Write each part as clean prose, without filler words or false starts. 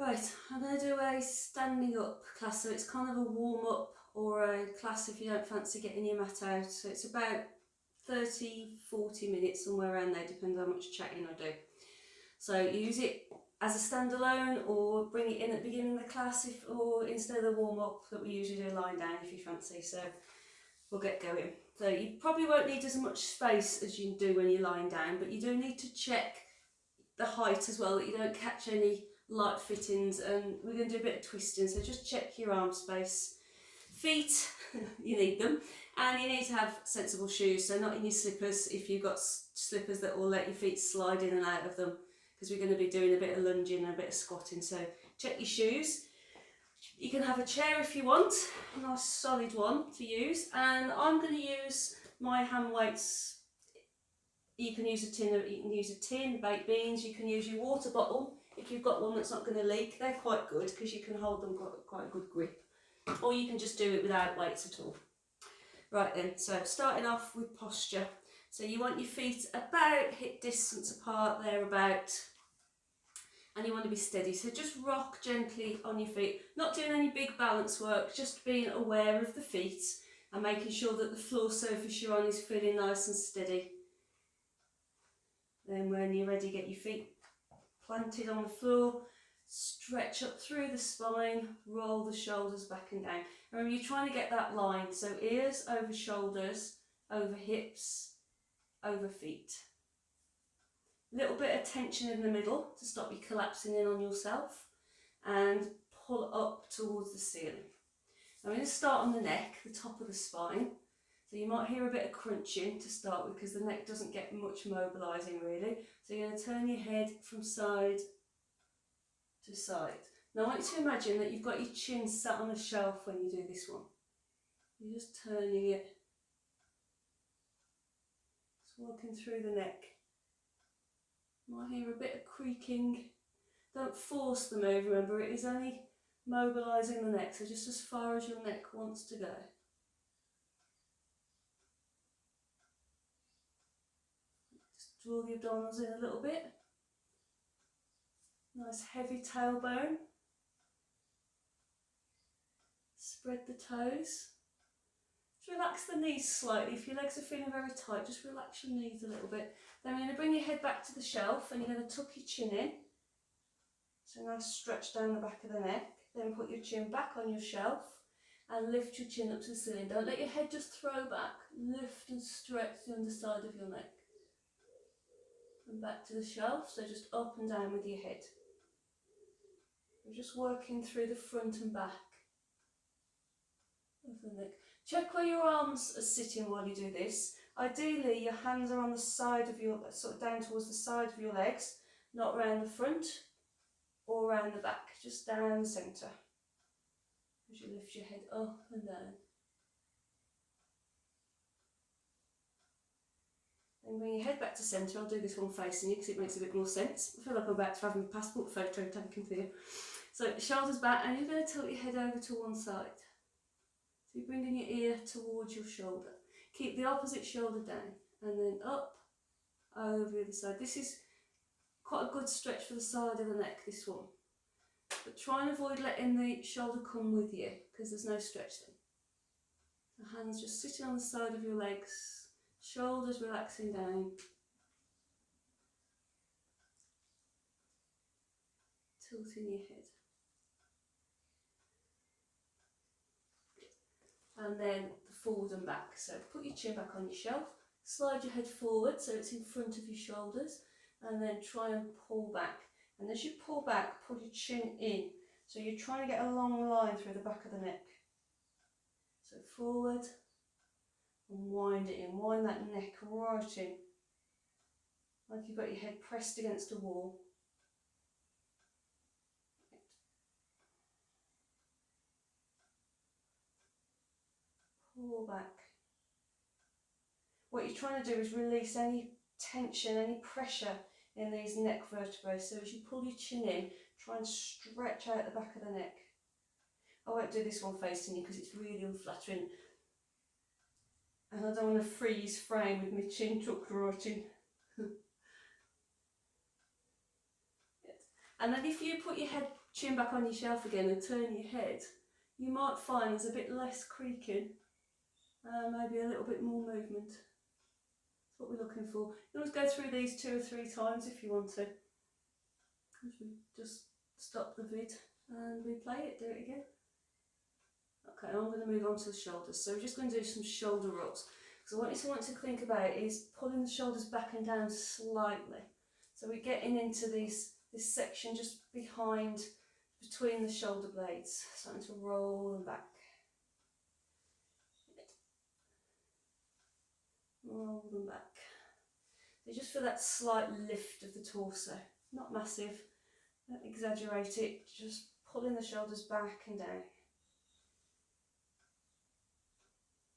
Right, I'm going to do a standing up class, so it's kind of a warm up or a class if you don't fancy getting your mat out. So it's about 30-40 minutes, somewhere around there, depends how much chatting I do. So use it as a standalone or bring it in at the beginning of the class, or instead of the warm up that we usually do lying down if you fancy. So we'll get going. So you probably won't need as much space as you do when you're lying down, but you do need to check the height as well, that you don't catch any light fittings, and we're going to do a bit of twisting, so just check your arm space. Feet, you need them, and you need to have sensible shoes, so not in your slippers if you've got slippers that will let your feet slide in and out of them, because we're going to be doing a bit of lunging and a bit of squatting, so check your shoes. You can have a chair if you want, a nice solid one to use, and I'm going to use my hand weights. You can use a tin, baked beans, you can use your water bottle if you've got one that's not going to leak. They're quite good because you can hold them quite a good grip. Or you can just do it without weights at all. Right then, so starting off with posture. So you want your feet about hip distance apart, thereabout, and you want to be steady. So just rock gently on your feet, not doing any big balance work, just being aware of the feet and making sure that the floor surface you're on is feeling nice and steady. Then when you're ready, get your feet planted on the floor, stretch up through the spine, roll the shoulders back and down. Remember, you're trying to get that line, so ears over shoulders, over hips, over feet. A little bit of tension in the middle to stop you collapsing in on yourself, and pull up towards the ceiling. I'm going to start on the neck, the top of the spine. So you might hear a bit of crunching to start with because the neck doesn't get much mobilising really. So you're going to turn your head from side to side. Now I want you to imagine that you've got your chin sat on a shelf when you do this one. You're just turning it, just walking through the neck. You might hear a bit of creaking. Don't force the move, remember it is only mobilising the neck, so just as far as your neck wants to go. Draw the abdominals in a little bit. Nice heavy tailbone. Spread the toes. Just relax the knees slightly. If your legs are feeling very tight, just relax your knees a little bit. Then we're going to bring your head back to the shelf and you're going to tuck your chin in. So nice stretch down the back of the neck. Then put your chin back on your shelf and lift your chin up to the ceiling. Don't let your head just throw back. Lift and stretch the underside of your neck. And back to the shelf, so just up and down with your head. We're just working through the front and back of the neck. Check where your arms are sitting while you do this. Ideally, your hands are on the side of your, sort of down towards the side of your legs, not around the front or around the back, just down the centre. As you lift your head up and down. Then bring your head back to centre. I'll do this one facing you because it makes a bit more sense. I feel like I'm about to have my passport photo taken for you. So shoulders back, and you're going to tilt your head over to one side. So you're bringing your ear towards your shoulder. Keep the opposite shoulder down and then up, over the other side. This is quite a good stretch for the side of the neck, this one. But try and avoid letting the shoulder come with you because there's no stretch then. The hands just sitting on the side of your legs. Shoulders relaxing down. Tilting your head. And then the forward and back. So put your chin back on your shelf. Slide your head forward so it's in front of your shoulders. And then try and pull back. And as you pull back, pull your chin in. So you're trying to get a long line through the back of the neck. So forward. And wind it in, wind that neck right in, like you've got your head pressed against a wall. Pull back. What you're trying to do is release any tension, any pressure in these neck vertebrae. So as you pull your chin in, try and stretch out the back of the neck. I won't do this one facing you because it's really unflattering. And I don't want to freeze frame with my chin tucked right in. And then if you put your head chin back on your shelf again and turn your head, you might find there's a bit less creaking, maybe a little bit more movement. That's what we're looking for. You always go through these 2 or 3 times if you want to. Just stop the vid and replay it, do it again. Okay, I'm going to move on to the shoulders. So we're just going to do some shoulder rolls. So what you want to think about is pulling the shoulders back and down slightly. So we're getting into this section just behind, between the shoulder blades, starting to roll them back. Roll them back. So just for that slight lift of the torso, not massive, don't exaggerate it, just pulling the shoulders back and down.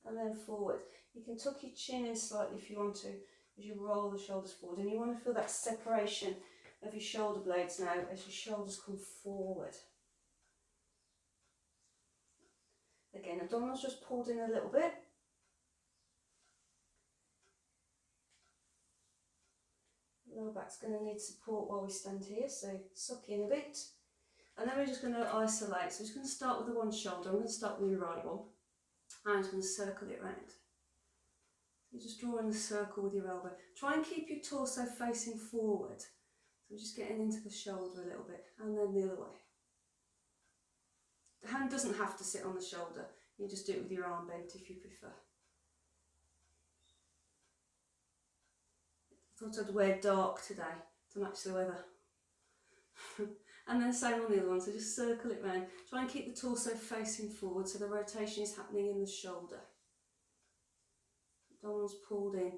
And then forward. You can tuck your chin in slightly if you want to, as you roll the shoulders forward. And you want to feel that separation of your shoulder blades now as your shoulders come forward. Again, abdominals just pulled in a little bit. Lower back's going to need support while we stand here, so suck in a bit. And then we're just going to isolate. So we're just going to start with the one shoulder. I'm going to start with your right one. And I'm just going to circle it round. You're just drawing the circle with your elbow. Try and keep your torso facing forward. So we're just getting into the shoulder a little bit, and then the other way. The hand doesn't have to sit on the shoulder. You just do it with your arm bent if you prefer. I thought I'd wear dark today to match the weather. And then same on the other one, so just circle it round. Try and keep the torso facing forward so the rotation is happening in the shoulder. Abdominals pulled in,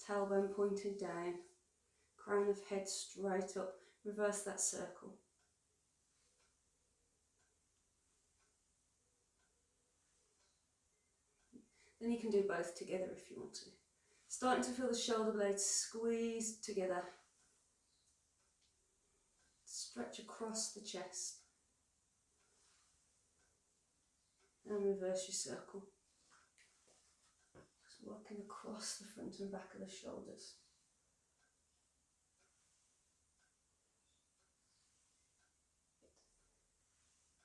tailbone pointed down, crown of head straight up. Reverse that circle. Then you can do both together if you want to. Starting to feel the shoulder blades squeeze together. Stretch across the chest. And reverse your circle. Just working across the front and back of the shoulders.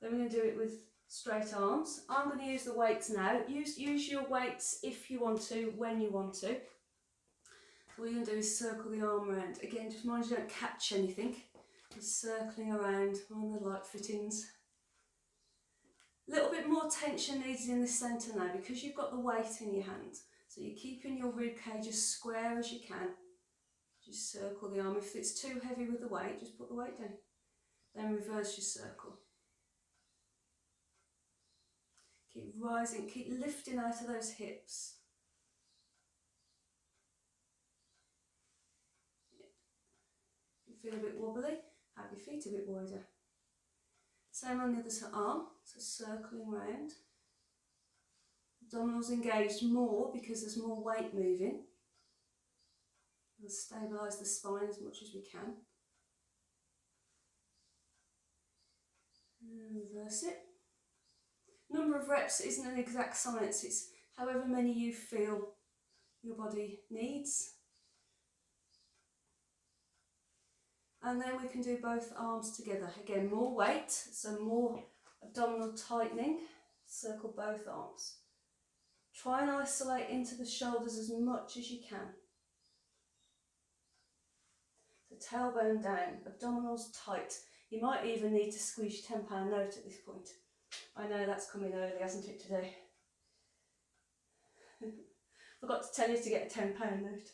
Then we're going to do it with straight arms. I'm going to use the weights now. Use your weights if you want to, when you want to. So what you're going to do is circle the arm around. Again, just mind you don't catch anything. Just circling around on the light fittings. A little bit more tension needed in the centre now because you've got the weight in your hand. So you're keeping your rib cage as square as you can. Just circle the arm. If it's too heavy with the weight, just put the weight down. Then reverse your circle. Keep rising, keep lifting out of those hips. If you feel a bit wobbly, have your feet a bit wider. Same on the other arm, so circling round. Abdominals engaged more because there's more weight moving. We'll stabilise the spine as much as we can. And reverse it. Number of reps isn't an exact science, it's however many you feel your body needs. And then we can do both arms together. Again, more weight, so more abdominal tightening. Circle both arms. Try and isolate into the shoulders as much as you can. So tailbone down, abdominals tight. You might even need to squeeze your £10 note at this point. I know that's coming early, hasn't it, today? Forgot to tell you to get a £10 note.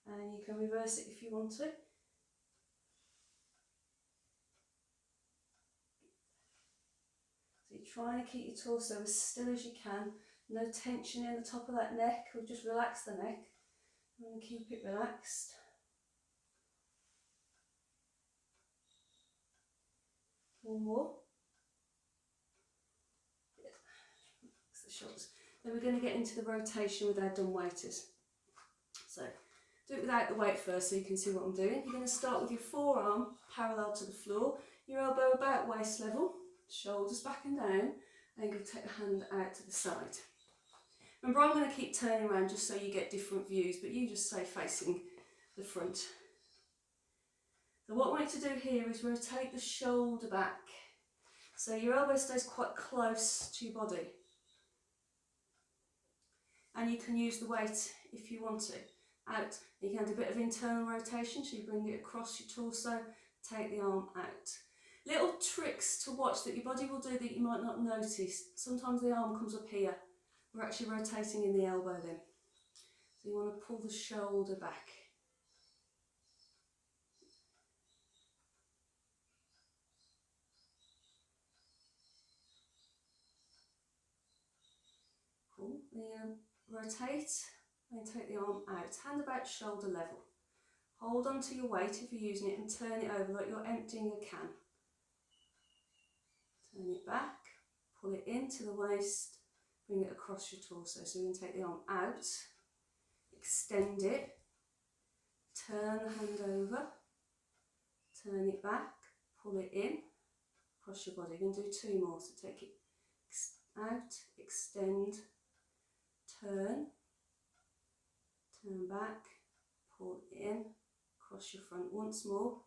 And you can reverse it if you want to. So you're trying to keep your torso as still as you can. No tension in the top of that neck, or just relax the neck and keep it relaxed. One more. Relax the shoulders. Then we're going to get into the rotation with our dumb weighters. So do it without the weight first so you can see what I'm doing. You're going to start with your forearm parallel to the floor, your elbow about waist level, shoulders back and down, and you're going to take the hand out to the side. Remember, I'm going to keep turning around just so you get different views, but you just stay facing the front. So what I want you to do here is rotate the shoulder back. So your elbow stays quite close to your body. And you can use the weight if you want to. Out. You can do a bit of internal rotation, so you bring it across your torso, take the arm out. Little tricks to watch that your body will do that you might not notice. Sometimes the arm comes up here. We're actually rotating in the elbow then. So you want to pull the shoulder back. Cool. Then rotate and take the arm out. Hand about shoulder level. Hold on to your weight if you're using it and turn it over like you're emptying a can. Turn it back, pull it into the waist, bring it across your torso. So you can take the arm out, extend it, turn the hand over, turn it back, pull it in, across your body. You can do 2 more. So take it out, extend, turn back, pull in, across your front. Once more,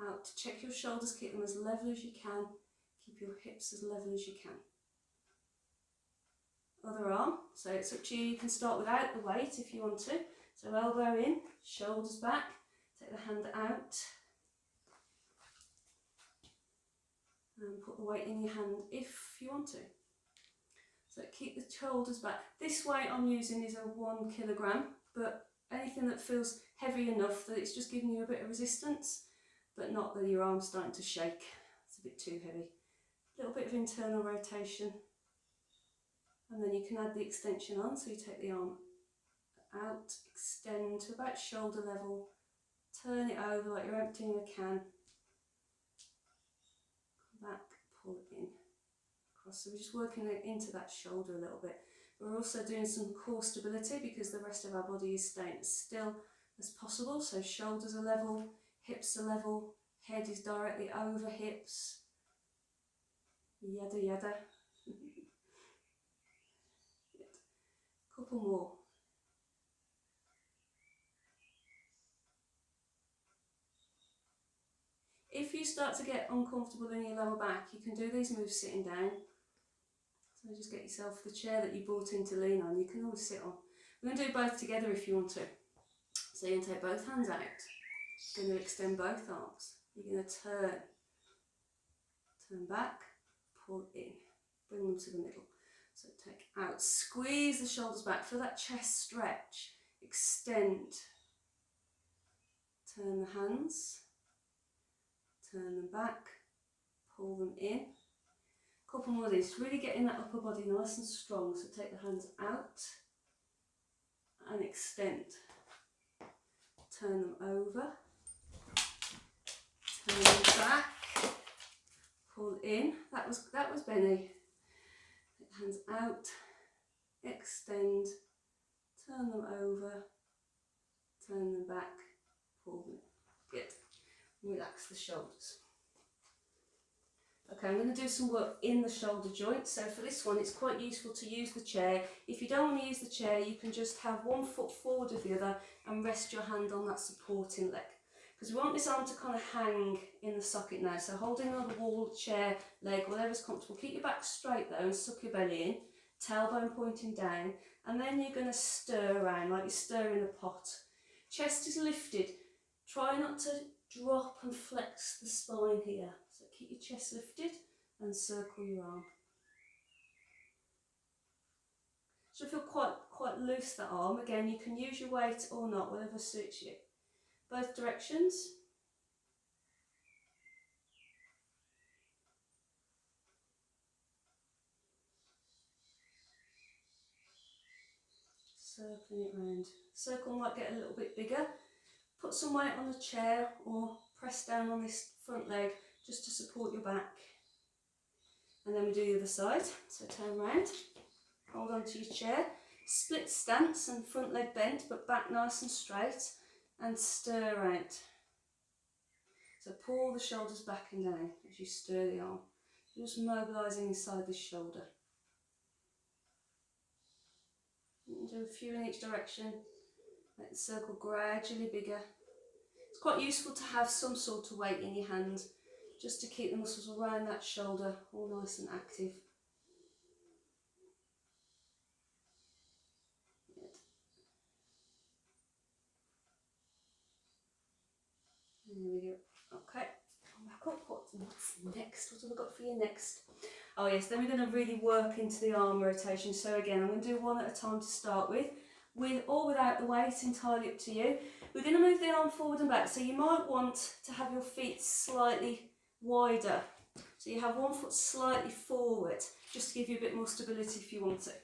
out. Check your shoulders, keep them as level as you can. Keep your hips as level as you can. Other arm, so it's up to you. You can start without the weight if you want to. So elbow in, shoulders back, take the hand out. And put the weight in your hand if you want to. So keep the shoulders back. This weight I'm using is a 1 kilogram, but anything that feels heavy enough that it's just giving you a bit of resistance, but not that your arm's starting to shake. It's a bit too heavy. A little bit of internal rotation. And then you can add the extension on, so you take the arm out, extend to about shoulder level, turn it over like you're emptying a can, come back, pull it in, across. So we're just working it into that shoulder a little bit. We're also doing some core stability because the rest of our body is staying as still as possible. So shoulders are level, hips are level, head is directly over hips, yada yada. Couple more. If you start to get uncomfortable in your lower back, you can do these moves sitting down. So just get yourself the chair that you brought in to lean on. You can always sit on. We're going to do both together if you want to. So you're going to take both hands out. You're going to extend both arms. You're going to turn back, pull in, bring them to the middle. So take out, squeeze the shoulders back for that chest stretch, extend, turn the hands, turn them back, pull them in. Couple more of these, really getting that upper body nice and strong. So take the hands out and extend, turn them over, turn them back, pull in. That was Benny. Hands out, extend, turn them over, turn them back, pull them in. Good. Relax the shoulders. Okay, I'm going to do some work in the shoulder joint. So for this one, it's quite useful to use the chair. If you don't want to use the chair, you can just have one foot forward of the other and rest your hand on that supporting leg. Because we want this arm to kind of hang in the socket now. So holding on the wall, chair, leg, whatever's comfortable. Keep your back straight though and suck your belly in. Tailbone pointing down. And then you're going to stir around like you're stirring a pot. Chest is lifted. Try not to drop and flex the spine here. So keep your chest lifted and circle your arm. Should feel quite loose, that arm. Again, you can use your weight or not, whatever suits you. Both directions. Circling it round. Circle might get a little bit bigger. Put some weight on the chair or press down on this front leg just to support your back. And then we do the other side. So turn round, hold on to your chair, split stance and front leg bent but back nice and straight, and stir out. So pull the shoulders back and down as you stir the arm. You're just mobilising inside the shoulder. You can do a few in each direction. Let the circle gradually bigger. It's It's quite useful to have some sort of weight in your hand just to keep the muscles around that shoulder all nice and active. Good. There we go. Okay, back up. What's next? What have I got for you next? Oh yes, then we're going to really work into the arm rotation. So again, I'm going to do one at a time to start with or without the weight, entirely up to you. We're going to move the arm forward and back, so you might want to have your feet slightly wider. So you have one foot slightly forward, just to give you a bit more stability if you want it.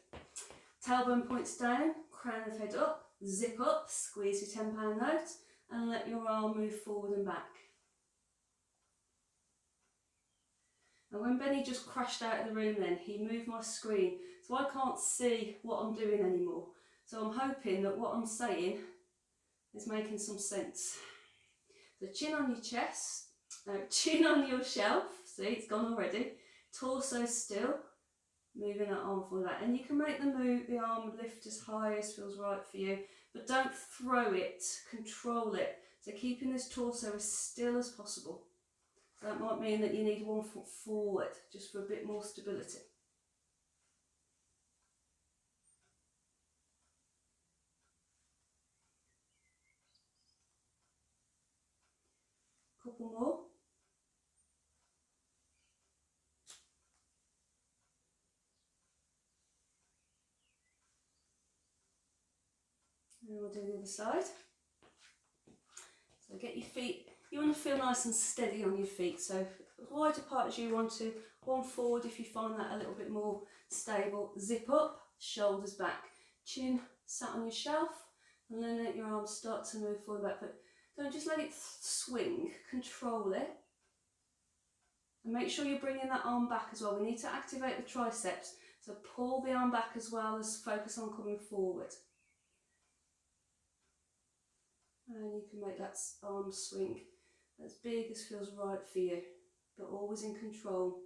Tailbone points down, crown of head up, zip up, squeeze your £10 note, and let your arm move forward and back. And when Benny just crashed out of the room then, he moved my screen, so I can't see what I'm doing anymore. So I'm hoping that what I'm saying is making some sense. So chin on your chest, chin on your shelf, see it's gone already, torso still, moving that arm forward that. And you can make the arm lift as high as feels right for you, but don't throw it, control it. So keeping this torso as still as possible. So that might mean that you need 1 foot forward, just for a bit more stability. Couple more. And we'll do the other side. So get your feet, you want to feel nice and steady on your feet. So as wide apart as you want to, one forward if you find that a little bit more stable. Zip up, shoulders back, chin sat on your shelf, and then let your arms start to move forward back. But don't just let it swing, control it. And make sure you're bringing that arm back as well. We need to activate the triceps, so pull the arm back as well as focus on coming forward. And you can make that arm swing as big as feels right for you, but always in control.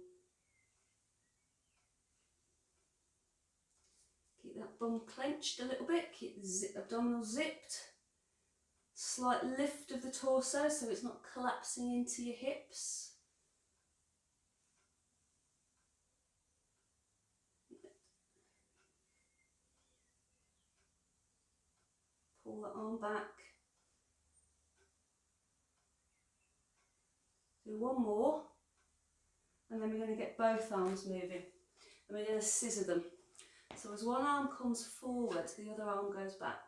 Keep that bum clenched a little bit, keep the abdominals zipped. Slight lift of the torso so it's not collapsing into your hips. Pull the arm back. Do one more, and then we're going to get both arms moving, and we're going to scissor them. So as one arm comes forward, the other arm goes back,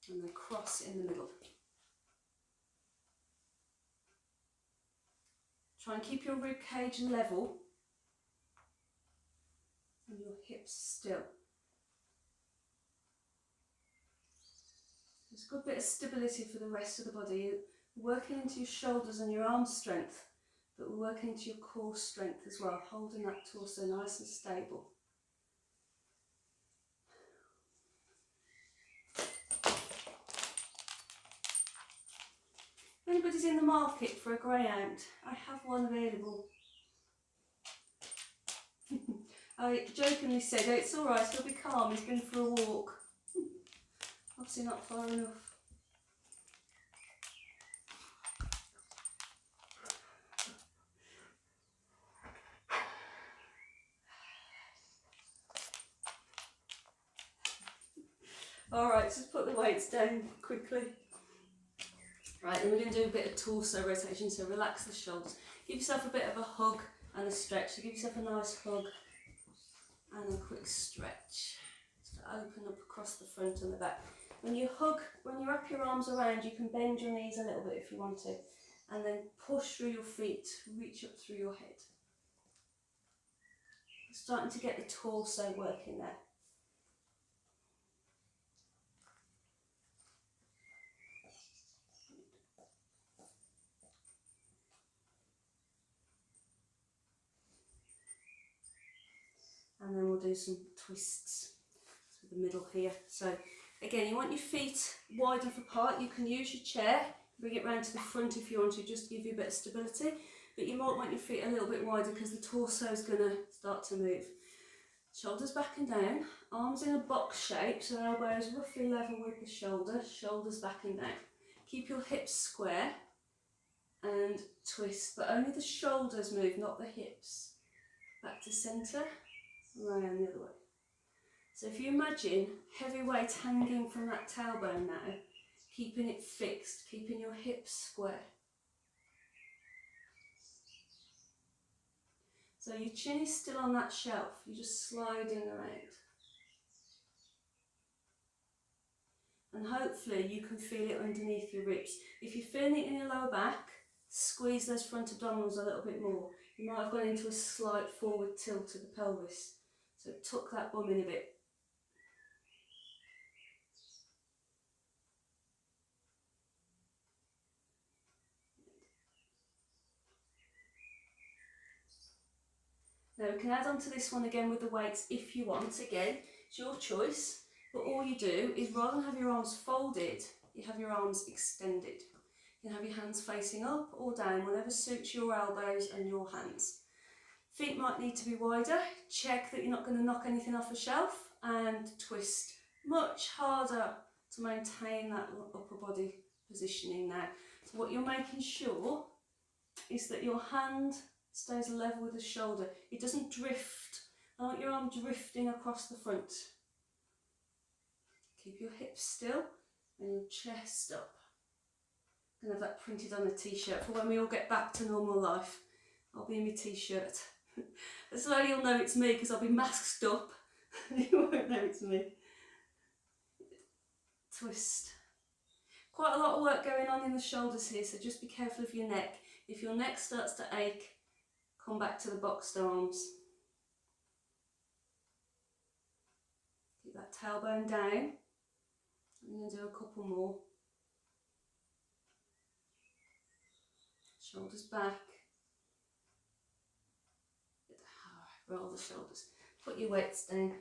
and they cross in the middle. Try and keep your rib cage level and your hips still. There's a good bit of stability for the rest of the body. You're working into your shoulders and your arm strength, but we're working into your core strength as well, holding that torso nice and stable. If anybody's in the market for a greyhound, I have one available. I jokingly said, oh, it's alright, he'll be calm, he's been for a walk. Obviously not far enough. Alright, just put the weights down quickly. Right, then we're going to do a bit of torso rotation, so relax the shoulders. Give yourself a bit of a hug and a stretch. So give yourself a nice hug and a quick stretch. Just to open up across the front and the back. When you hug, when you wrap your arms around, you can bend your knees a little bit if you want to. And then push through your feet, reach up through your head. Starting to get the torso working there. And then we'll do some twists through the middle here. So again, you want your feet wide enough apart. You can use your chair, bring it round to the front if you want to, just to give you a bit of stability. But you might want your feet a little bit wider because the torso is going to start to move. Shoulders back and down, arms in a box shape, so elbows roughly level with the shoulders back and down. Keep your hips square and twist, but only the shoulders move, not the hips. Back to centre, round the other way. So if you imagine heavy weight hanging from that tailbone now, keeping it fixed, keeping your hips square. So your chin is still on that shelf, you're just sliding around. And hopefully you can feel it underneath your ribs. If you're feeling it in your lower back, squeeze those front abdominals a little bit more. You might have gone into a slight forward tilt of the pelvis. So tuck that bum in a bit. Now we can add on to this one again with the weights if you want. Again, it's your choice, but all you do is rather than have your arms folded, you have your arms extended. You can have your hands facing up or down, whatever suits your elbows and your hands. Feet might need to be wider. Check that you're not going to knock anything off a shelf, and twist much harder to maintain that upper body positioning now. So what you're making sure is that your hand stays level with the shoulder. It doesn't drift. I want your arm drifting across the front. Keep your hips still and your chest up. I'm going to have that printed on a t-shirt for when we all get back to normal life. I'll be in my t-shirt. That's how you'll know it's me, because I'll be masked up. You won't know it's me. Twist. Quite a lot of work going on in the shoulders here, so just be careful of your neck. If your neck starts to ache, come back to the boxed arms. Keep that tailbone down. I'm going to do a couple more. Shoulders back. Roll the shoulders. Put your weights down.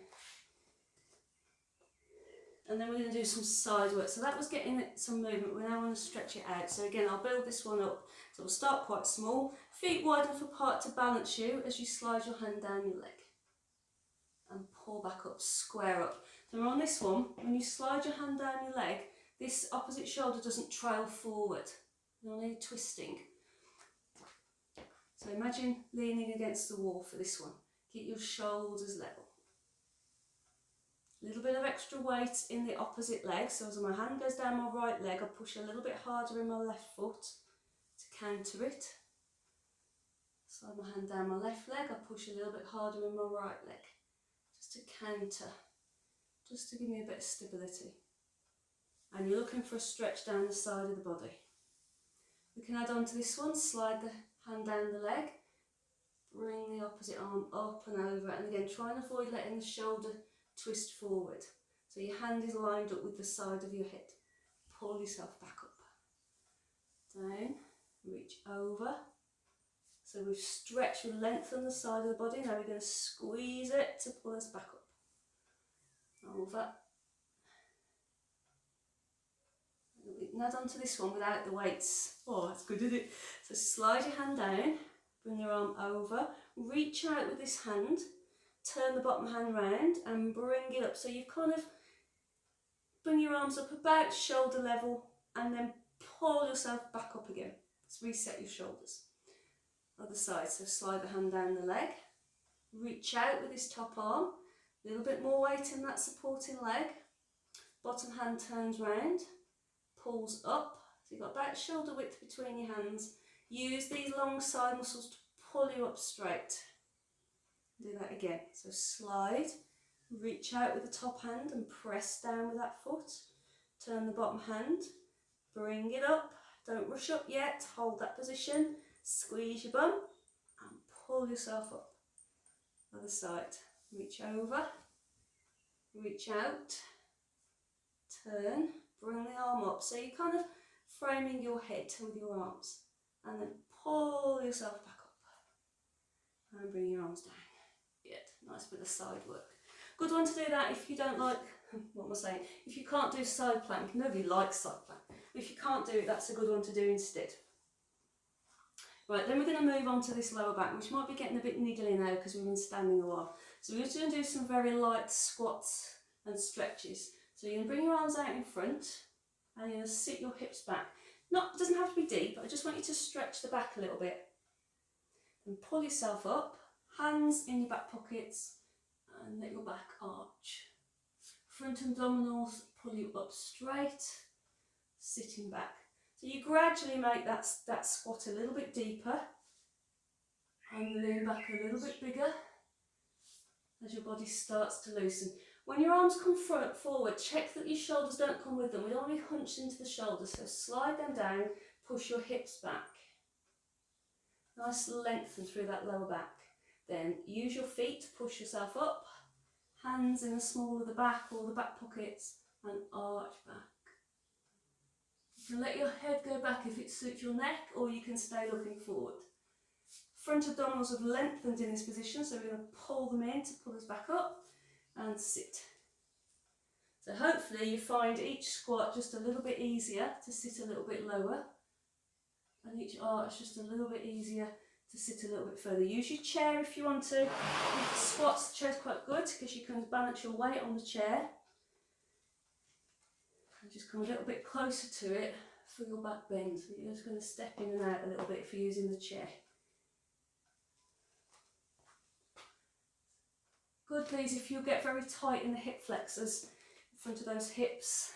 And then we're going to do some side work. So that was getting some movement. We now want to stretch it out. So again, I'll build this one up. So we'll start quite small. Feet wide enough apart to balance you as you slide your hand down your leg. And pull back up, square up. So we're on this one. When you slide your hand down your leg, this opposite shoulder doesn't trail forward. You're only twisting. So imagine leaning against the wall for this one. Keep your shoulders level. A little bit of extra weight in the opposite leg. So as my hand goes down my right leg, I push a little bit harder in my left foot to counter it. Slide my hand down my left leg, I push a little bit harder in my right leg. Just to counter, just to give me a bit of stability. And you're looking for a stretch down the side of the body. We can add on to this one, slide the hand down the leg, bring the opposite arm up and over, and again try and avoid letting the shoulder twist forward. So your hand is lined up with the side of your head. Pull yourself back up. Down, reach over. So we've stretched, we've lengthened the side of the body. Now we're going to squeeze it to pull us back up. Over. We can add on to this one without the weights. Oh, that's good, isn't it? So slide your hand down, bring your arm over, reach out with this hand, turn the bottom hand round and bring it up. So you've kind of bring your arms up about shoulder level and then pull yourself back up again. Let's reset your shoulders. Other side, so slide the hand down the leg, reach out with this top arm, a little bit more weight in that supporting leg, bottom hand turns round, pulls up, so you've got about shoulder width between your hands. Use these long side muscles to pull you up straight. Do that again, so slide, reach out with the top hand and press down with that foot, turn the bottom hand, bring it up, don't rush up yet, hold that position, squeeze your bum and pull yourself up. Other side, reach over, reach out, turn, bring the arm up. So you're kind of framing your head with your arms and then pull yourself back up and bring your arms down. Good, nice bit of side work. Good one to do that if you don't like, what am I saying, if you can't do side plank. Nobody likes side plank. But if you can't do it, that's a good one to do instead. Right, then we're going to move on to this lower back, which might be getting a bit niggly now because we've been standing a while. So we're just going to do some very light squats and stretches. So you're going to bring your arms out in front And you're going to sit your hips back. It doesn't have to be deep, I just want you to stretch the back a little bit. And pull yourself up, hands in your back pockets, and let your back arch. Front abdominals pull you up straight, sitting back. So you gradually make that squat a little bit deeper and lean back a little bit bigger as your body starts to loosen. When your arms come forward, check that your shoulders don't come with them. We don't want to be hunched into the shoulders, so slide them down, push your hips back. Nice lengthen through that lower back. Then use your feet to push yourself up, hands in the small of the back or the back pockets, and arch back. You can let your head go back if it suits your neck, or you can stay looking forward. Front abdominals have lengthened in this position, so we're going to pull them in to pull us back up and sit. So hopefully you find each squat just a little bit easier to sit a little bit lower, and each arch just a little bit easier to sit a little bit further. Use your chair if you want to. With squats, the chair's quite good because you can balance your weight on the chair. And just come a little bit closer to it for your back bend. So you're just going to step in and out a little bit if you're using the chair. Good, please, if you get very tight in the hip flexors, in front of those hips.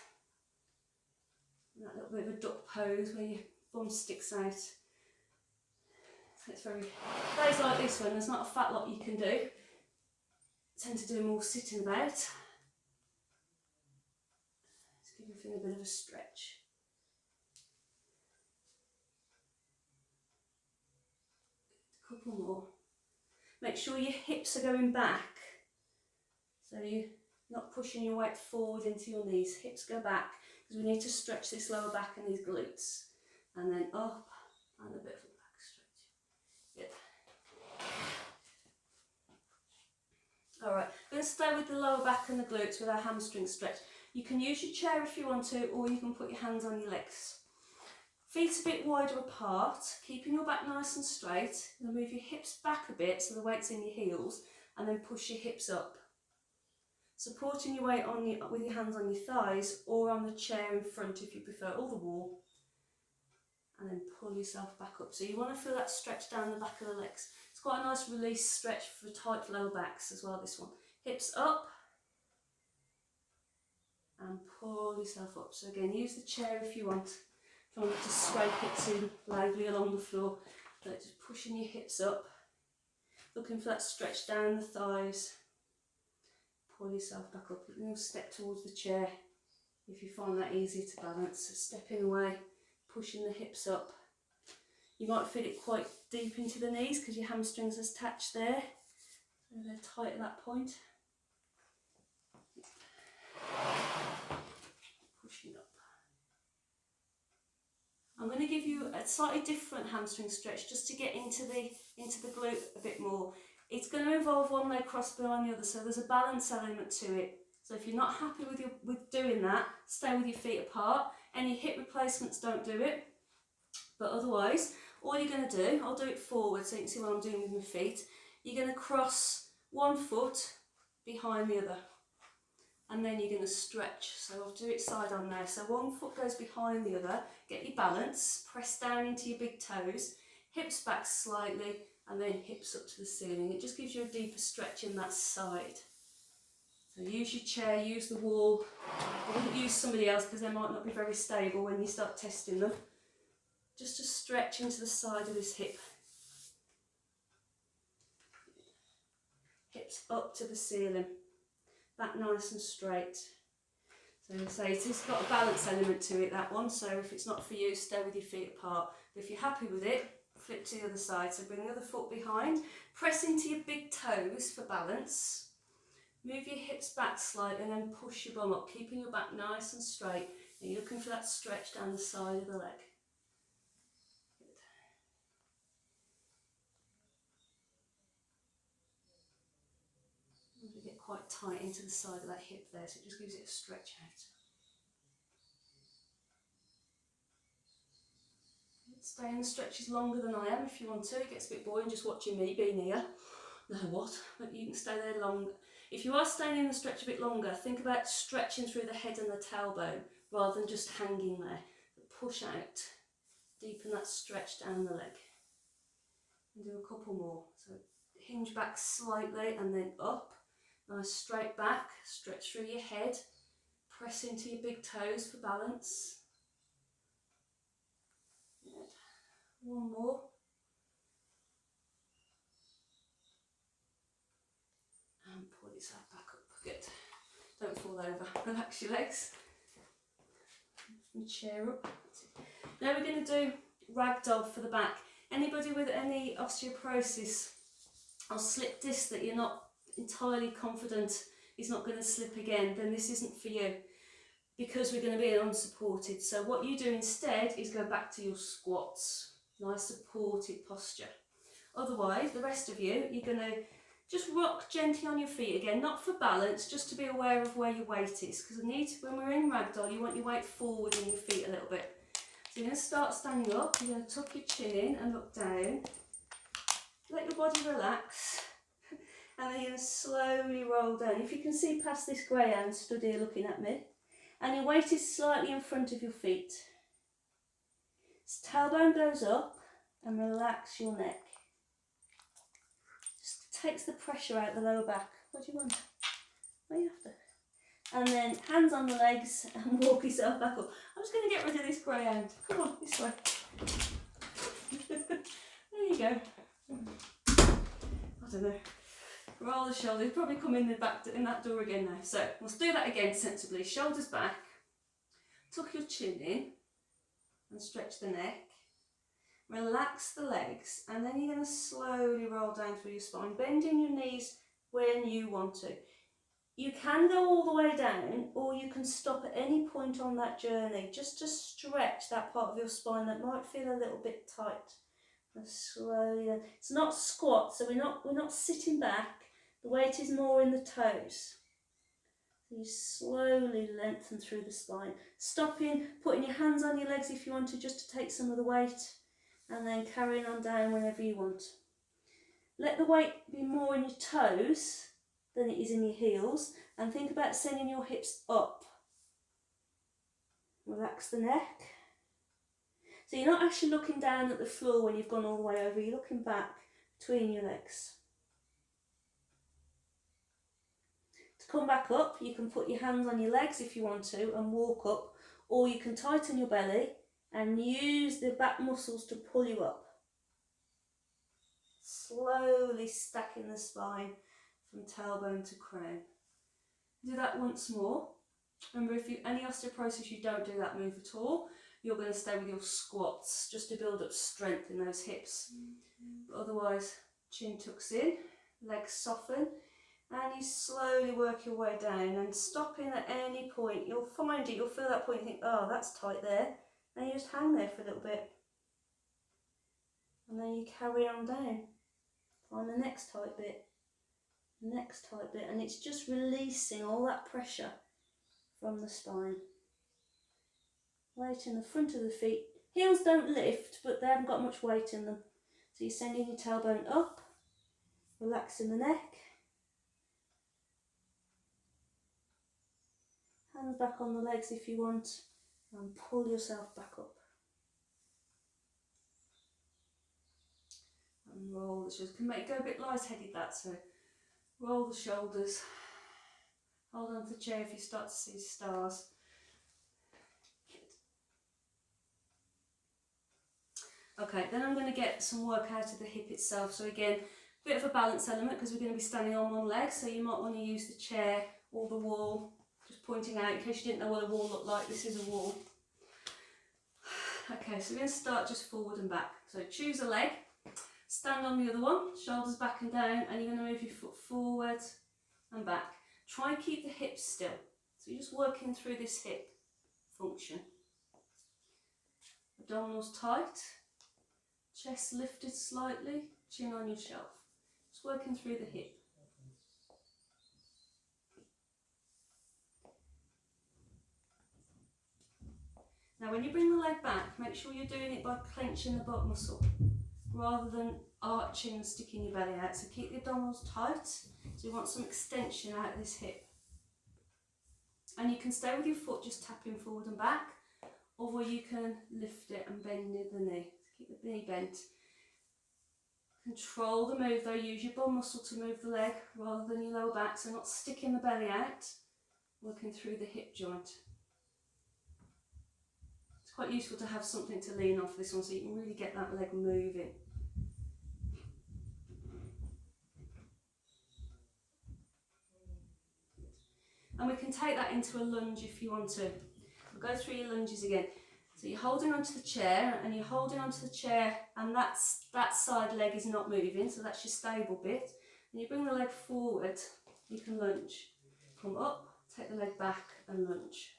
And that little bit of a duck pose where your bum sticks out. So it's very, days like this one, there's not a fat lot you can do. I tend to do more sitting about. Just give your thing a bit of a stretch. A couple more. Make sure your hips are going back. So you're not pushing your weight forward into your knees. Hips go back because we need to stretch this lower back and these glutes. And then up and a bit of a back stretch. Good. Alright, we're going to stay with the lower back and the glutes with our hamstring stretch. You can use your chair if you want to, or you can put your hands on your legs. Feet a bit wider apart, keeping your back nice and straight. And move your hips back a bit so the weight's in your heels, and then push your hips up. Supporting your weight with your hands on your thighs or on the chair in front if you prefer, or the wall. And then pull yourself back up. So you want to feel that stretch down the back of the legs. It's quite a nice release stretch for tight lower backs as well, this one. Hips up. And pull yourself up. So again, use the chair if you want. Try not to scrape it too loudly along the floor. But just pushing your hips up. Looking for that stretch down the thighs. Pull yourself back up. And you'll step towards the chair if you find that easy to balance. So stepping away, pushing the hips up. You might feel it quite deep into the knees because your hamstrings are attached there. So they're tight at that point. Pushing up. I'm going to give you a slightly different hamstring stretch just to get into the glute a bit more. It's going to involve one leg crossed behind the other, so there's a balance element to it. So if you're not happy with doing that, stay with your feet apart. Any hip replacements, don't do it. But otherwise, all you're going to do, I'll do it forward so you can see what I'm doing with my feet. You're going to cross one foot behind the other. And then you're going to stretch. So I'll do it side on now. So one foot goes behind the other. Get your balance. Press down into your big toes. Hips back slightly. And then hips up to the ceiling. It just gives you a deeper stretch in that side. So use your chair, use the wall. I wouldn't use somebody else because they might not be very stable when you start testing them. Just to stretch into the side of this hip. Hips up to the ceiling. Back nice and straight. So as I say, it's got a balance element to it, that one. So if it's not for you, stay with your feet apart. But if you're happy with it, flip to the other side. So bring the other foot behind. Press into your big toes for balance. Move your hips back slightly and then push your bum up, keeping your back nice and straight. And you're looking for that stretch down the side of the leg. Good. You get quite tight into the side of that hip there, so it just gives it a stretch out. Stay in the stretches longer than I am if you want to. It gets a bit boring just watching me being here. No what? But you can stay there long. If you are staying in the stretch a bit longer, think about stretching through the head and the tailbone rather than just hanging there. Push out, deepen that stretch down the leg. And do a couple more. So hinge back slightly and then up. Nice straight back, stretch through your head. Press into your big toes for balance. Good. One more. And pull yourself back up. Good. Don't fall over. Relax your legs. And chair up. Now we're going to do ragdoll for the back. Anybody with any osteoporosis or slip disc that you're not entirely confident is not going to slip again, then this isn't for you, because we're going to be unsupported. So what you do instead is go back to your squats, nice supported posture. Otherwise, the rest of you, you're going to just rock gently on your feet again, not for balance, just to be aware of where your weight is, because when we're in ragdoll, you want your weight forward in your feet a little bit. So you're going to start standing up, you're going to tuck your chin in and look down, let your body relax, and then you're going to slowly roll down. If you can see past this greyhound stood here looking at me, and your weight is slightly in front of your feet. So tailbone goes up and relax your neck. Just takes the pressure out of the lower back. What do you want? What are you after? And then hands on the legs and walk yourself back up. I'm just going to get rid of this greyhound. Come on, this way. There you go. I don't know. Roll the shoulders. Probably come in the back in that door again now. So let's do that again sensibly. Shoulders back. Tuck your chin in and stretch the neck. Relax the legs, and then you're going to slowly roll down through your spine, bending your knees when you want to. You can go all the way down, or you can stop at any point on that journey, just to stretch that part of your spine that might feel a little bit tight. And slowly, it's not squat, so we're not sitting back. The weight is more in the toes. So you slowly lengthen through the spine, stopping, putting your hands on your legs if you want to, just to take some of the weight, and then carrying on down whenever you want. Let the weight be more in your toes than it is in your heels, and think about sending your hips up. Relax the neck. So you're not actually looking down at the floor when you've gone all the way over, you're looking back between your legs. To come back up, you can put your hands on your legs if you want to and walk up, or you can tighten your belly and use the back muscles to pull you up. Slowly stacking the spine from tailbone to crown. Do that once more. Remember, if you any osteoporosis, you don't do that move at all. You're going to stay with your squats just to build up strength in those hips. But otherwise, chin tucks in, legs soften, and you slowly work your way down, and stopping at any point. You'll find it, you'll feel that point and think, oh, that's tight there. And you just hang there for a little bit. And then you carry on down. Find the next tight bit. Next tight bit, and it's just releasing all that pressure from the spine. Weight in the front of the feet. Heels don't lift, but they haven't got much weight in them. So you're sending your tailbone up, relaxing the neck. Hands back on the legs if you want, and pull yourself back up. And roll the shoulders. Can make it go a bit light-headed, that, so roll the shoulders. Hold on to the chair if you start to see stars. Okay, then I'm going to get some work out of the hip itself. So again, a bit of a balance element because we're going to be standing on one leg, so you might want to use the chair or the wall. Just pointing out in case you didn't know what a wall looked like, this is a wall. Okay, so we're going to start just forward and back. So choose a leg, stand on the other one, shoulders back and down, and you're going to move your foot forward and back. Try and keep the hips still. So you're just working through this hip function. Abdominals tight, chest lifted slightly, chin on your shelf. Just working through the hip. Now when you bring the leg back, make sure you're doing it by clenching the butt muscle rather than arching and sticking your belly out. So keep the abdominals tight. So you want some extension out of this hip. And you can stay with your foot just tapping forward and back, or you can lift it and bend the knee. Keep the knee bent. Control the move though, use your bum muscle to move the leg rather than your lower back, so not sticking the belly out, working through the hip joint. It's quite useful to have something to lean on for this one so you can really get that leg moving. And we can take that into a lunge if you want to. We'll go through your lunges again. So you're holding onto the chair, and you're holding onto the chair, and that side leg is not moving, so that's your stable bit. And you bring the leg forward, you can lunge. Come up, take the leg back and lunge.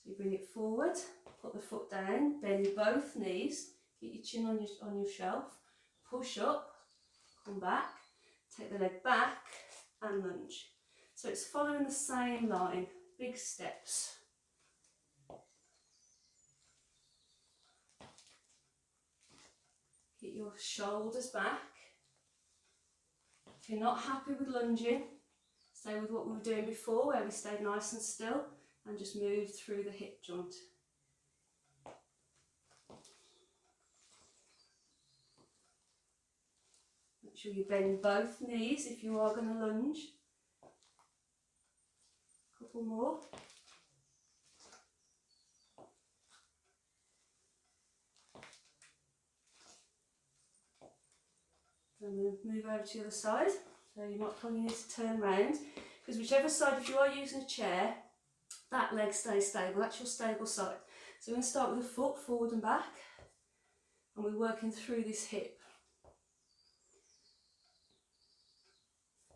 So you bring it forward, put the foot down, bend both knees, get your chin on your shelf, push up, come back, take the leg back and lunge. So it's following the same line, big steps. Get your shoulders back. If you're not happy with lunging, stay with what we were doing before, where we stayed nice and still and just moved through the hip joint. Make sure you bend both knees if you are going to lunge. A couple more. And we'll move over to the other side. So you might probably need to turn round, because whichever side, if you are using a chair, that leg stays stable. That's your stable side. So we're going to start with the foot forward and back, and we're working through this hip.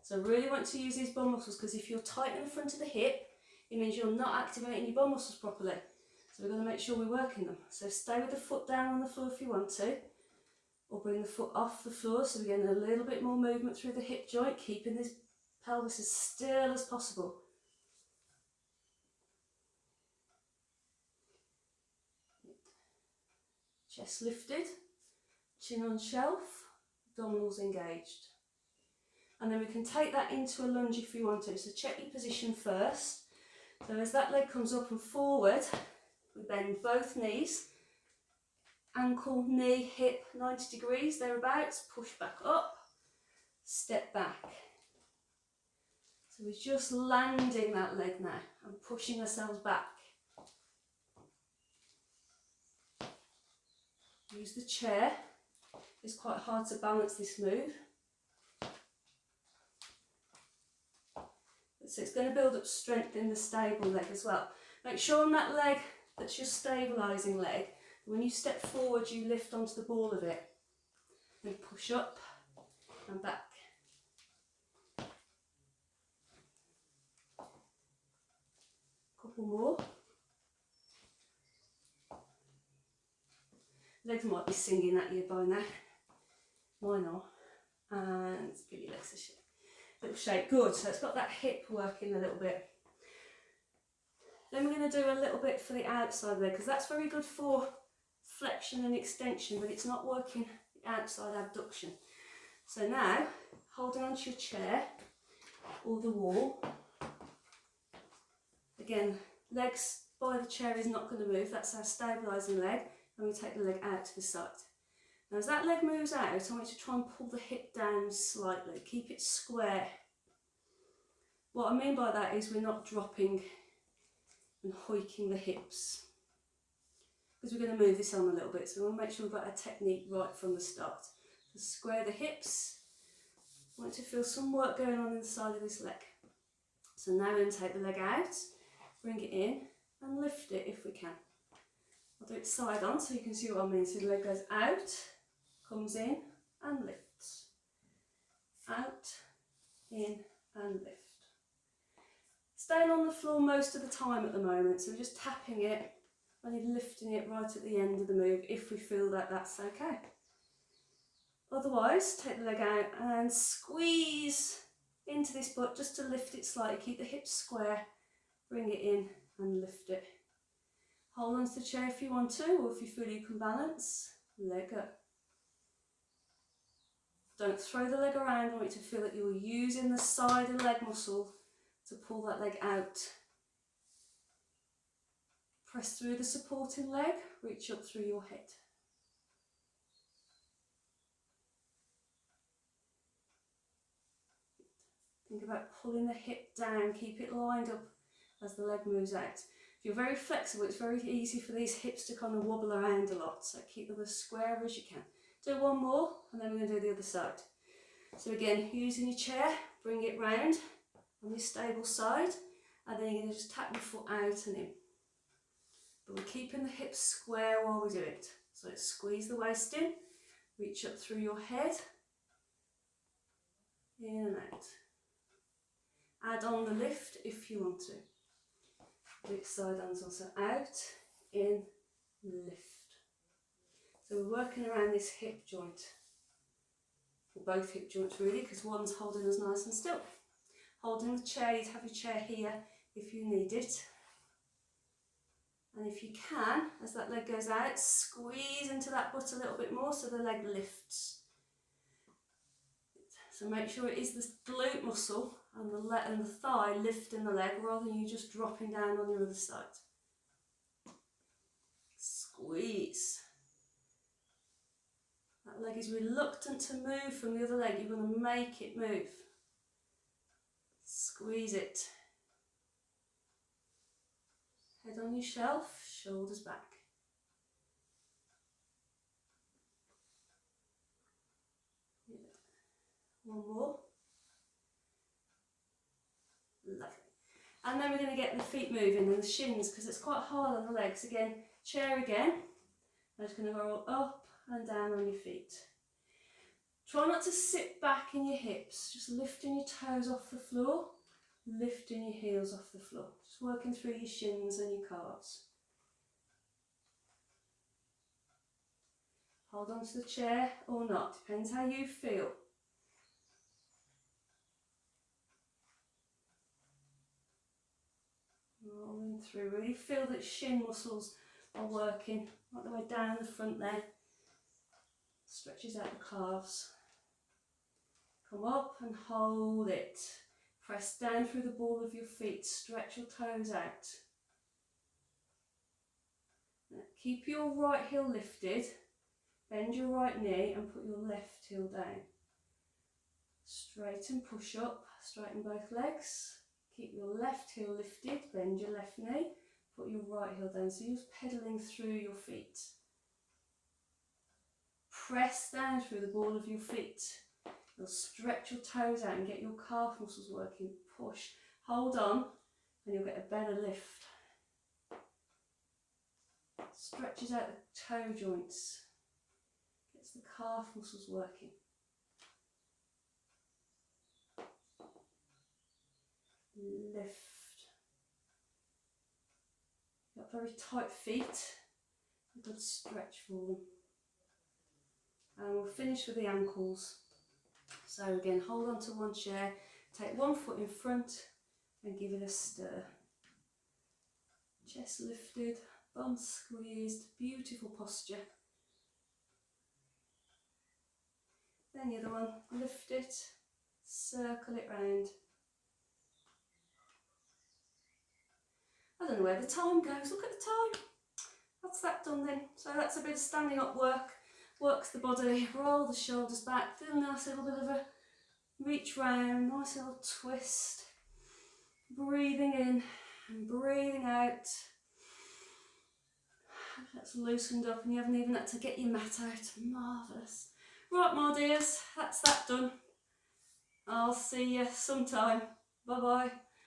So I really want to use these bum muscles, because if you're tight in the front of the hip, it means you're not activating your bum muscles properly. So we're going to make sure we're working them. So stay with the foot down on the floor if you want to, or bring the foot off the floor, so we're getting a little bit more movement through the hip joint, keeping this pelvis as still as possible. Chest lifted, chin on shelf, abdominals engaged. And then we can take that into a lunge if you want to. So check your position first. So as that leg comes up and forward, we bend both knees. Ankle, knee, hip, 90 degrees, thereabouts, push back up, step back. So we're just landing that leg now and pushing ourselves back. Use the chair. It's quite hard to balance this move. So it's going to build up strength in the stable leg as well. Make sure on that leg, that's your stabilising leg, when you step forward, you lift onto the ball of it. Then push up and back. Couple more. Legs might be singing at you by now. Mine are. And give your legs a little shake. Good. So it's got that hip working a little bit. Then we're going to do a little bit for the outside leg, because that's very good for flexion and extension, but it's not working the outside abduction. So now, holding onto your chair or the wall. Again, legs by the chair is not going to move, that's our stabilising leg, and we take the leg out to the side. Now as that leg moves out, I want you to try and pull the hip down slightly, keep it square. What I mean by that is we're not dropping and hoiking the hips, because we're going to move this on a little bit, so we want to make sure we've got our technique right from the start. So square the hips. I want to feel some work going on inside of this leg. So now we're going to take the leg out, bring it in and lift it if we can. I'll do it side on so you can see what I mean. So the leg goes out, comes in and lifts. Out, in and lift. Staying on the floor most of the time at the moment, so we're just tapping it, only lifting it right at the end of the move if we feel that that's okay. Otherwise, take the leg out and squeeze into this butt just to lift it slightly. Keep the hips square, bring it in and lift it. Hold on to the chair if you want to, or if you feel you can balance, let go. Don't throw the leg around. I want you to feel that you're using the side and leg muscle to pull that leg out. Press through the supporting leg, reach up through your head. Think about pulling the hip down, keep it lined up as the leg moves out. If you're very flexible, it's very easy for these hips to kind of wobble around a lot, so keep them as square as you can. Do one more, and then we're going to do the other side. So again, using your chair, bring it round on your stable side, and then you're going to just tap your foot out and in. But we're keeping the hips square while we do it. So let's squeeze the waist in, reach up through your head, in and out. Add on the lift if you want to. This side arm's also out, in, lift. So we're working around this hip joint, or both hip joints really, because one's holding us nice and still. Holding the chair, you'd have your chair here if you need it. And if you can, as that leg goes out, squeeze into that butt a little bit more so the leg lifts. So make sure it is the glute muscle and the thigh lifting the leg rather than you just dropping down on your other side. Squeeze. That leg is reluctant to move from the other leg. You're going to make it move. Squeeze it. Head on your shelf, shoulders back. One more. Lovely. And then we're going to get the feet moving and the shins because it's quite hard on the legs. Again, chair again. I'm just going to roll up and down on your feet. Try not to sit back in your hips, just lifting your toes off the floor, lifting your heels off the floor. Just working through your shins and your calves. Hold on to the chair or not, depends how you feel. Rolling through, really feel that shin muscles are working right the way down the front there. Stretches out the calves. Come up and hold it. Press down through the ball of your feet, stretch your toes out. Now, keep your right heel lifted, bend your right knee and put your left heel down. Straighten, push up, straighten both legs. Keep your left heel lifted, bend your left knee, put your right heel down. So you're just pedalling through your feet. Press down through the ball of your feet. You'll stretch your toes out and get your calf muscles working. Push, hold on, and you'll get a better lift. Stretches out the toe joints. Gets the calf muscles working. Lift. You've got very tight feet. A good stretch for them. And we'll finish with the ankles. So again, hold on to one chair, take one foot in front and give it a stir. Chest lifted, bum squeezed, beautiful posture. Then the other one, lift it, circle it round. I don't know where the time goes, look at the time. That's that done then. So that's a bit of standing up work. Works the body, roll the shoulders back, do a nice little bit of a reach round, nice little twist. Breathing in and breathing out. That's loosened up and you haven't even had to get your mat out. Marvellous. Right, my dears, that's that done. I'll see you sometime. Bye bye.